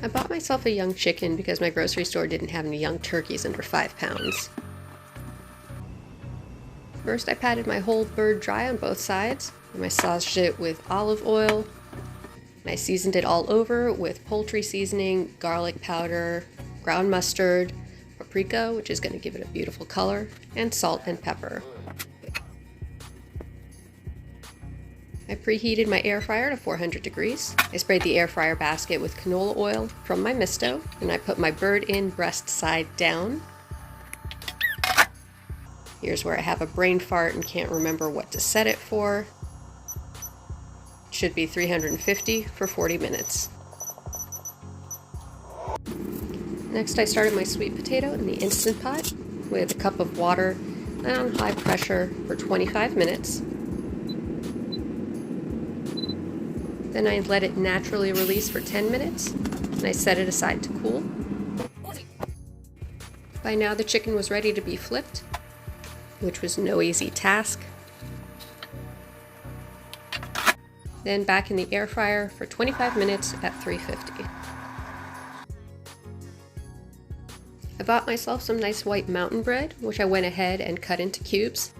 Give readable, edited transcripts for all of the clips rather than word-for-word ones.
I bought myself a young chicken because my grocery store didn't have any young turkeys under 5 pounds. First, I patted my whole bird dry on both sides, and I sausaged it with olive oil. And I seasoned it all over with poultry seasoning, garlic powder, ground mustard, paprika, which is going to give it a beautiful color, and salt and pepper. I preheated my air fryer to 400 degrees. I sprayed the air fryer basket with canola oil from my misto, and I put my bird in breast side down. Here's where I have a brain fart and can't remember what to set it for. It should be 350 for 40 minutes. Next, I started my sweet potato in the Instant Pot with a cup of water and on high pressure for 25 minutes. Then I let it naturally release for 10 minutes, and I set it aside to cool. By now the chicken was ready to be flipped, which was no easy task. Then back in the air fryer for 25 minutes at 350. I bought myself some nice white mountain bread, which I went ahead and cut into cubes.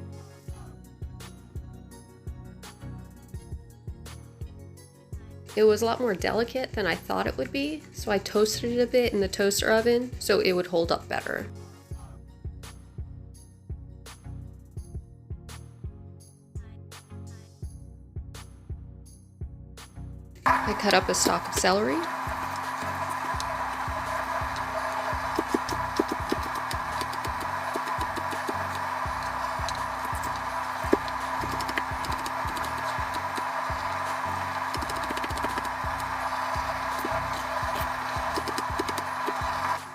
It was a lot more delicate than I thought it would be, so I toasted it a bit in the toaster oven so it would hold up better. I cut up a stalk of celery.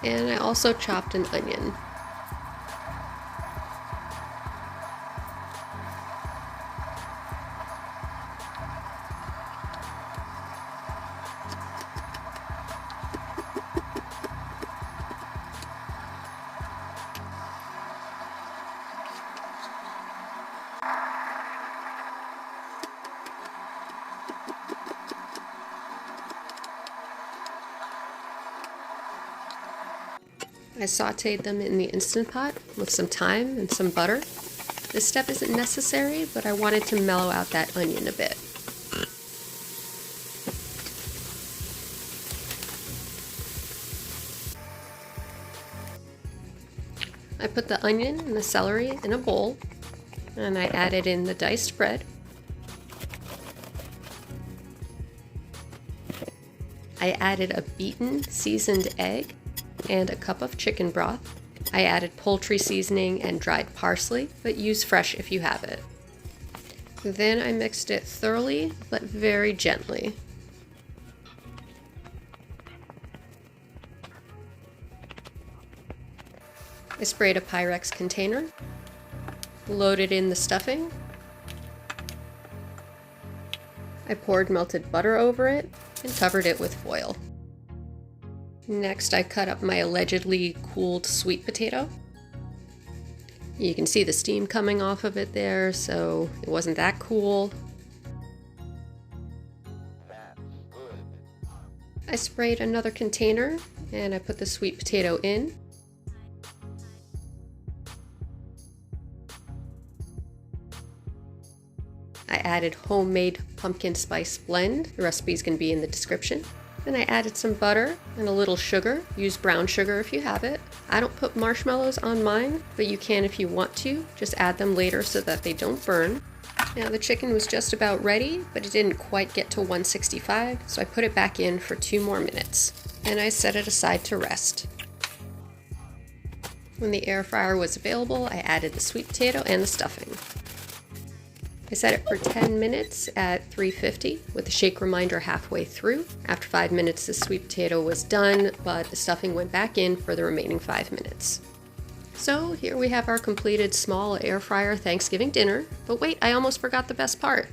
And I also chopped an onion. I sauteed them in the Instant Pot with some thyme and some butter. This step isn't necessary, but I wanted to mellow out that onion a bit. I put the onion and the celery in a bowl, and I added in the diced bread. I added a beaten seasoned egg and a cup of chicken broth. I added poultry seasoning and dried parsley, but use fresh if you have it. Then I mixed it thoroughly, but very gently. I sprayed a Pyrex container, loaded in the stuffing. I poured melted butter over it and covered it with foil. Next, I cut up my allegedly cooled sweet potato. You can see the steam coming off of it there, so it wasn't that cool. I sprayed another container and I put the sweet potato in. I added homemade pumpkin spice blend. The recipe is going to be in the description. Then I added some butter and a little sugar. Use brown sugar if you have it. I don't put marshmallows on mine, but you can if you want to. Just add them later so that they don't burn. Now the chicken was just about ready, but it didn't quite get to 165, so I put it back in for 2 more minutes. And I set it aside to rest. When the air fryer was available, I added the sweet potato and the stuffing. I set it for 10 minutes at 350 with the shake reminder halfway through. After 5 minutes, the sweet potato was done, but the stuffing went back in for the remaining 5 minutes. So here we have our completed small air fryer Thanksgiving dinner. But wait, I almost forgot the best part.